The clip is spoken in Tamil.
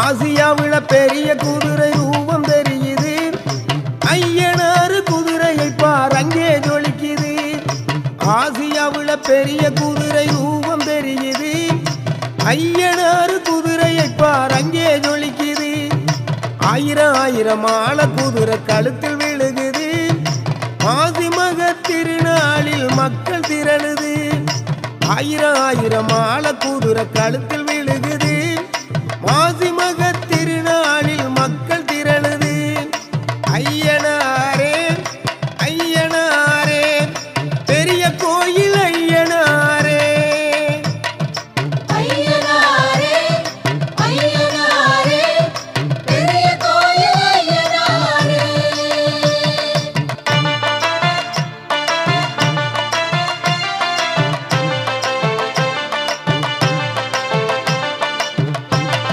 ஆசியாவில பெரிய குதிரை ரூபம் தெரியுது. ஐயனாறு குதிரையை பார் அங்கே ஜொலிக்குது. ஆசியாவில பெரிய குதிரை ரூபம் தெரியுது. ஐயனாறு குதிரையை பார் அங்கே ஜொலிக்குது. ஆயிரம் ஆயிரம் ஆள குதிரை கழுத்தில் விழுகுது. மாசி மக திருநாளில் மக்கள் திரளுது. ஆயிரம் ஆயிரம் ஆள குதிரை கழுத்தில்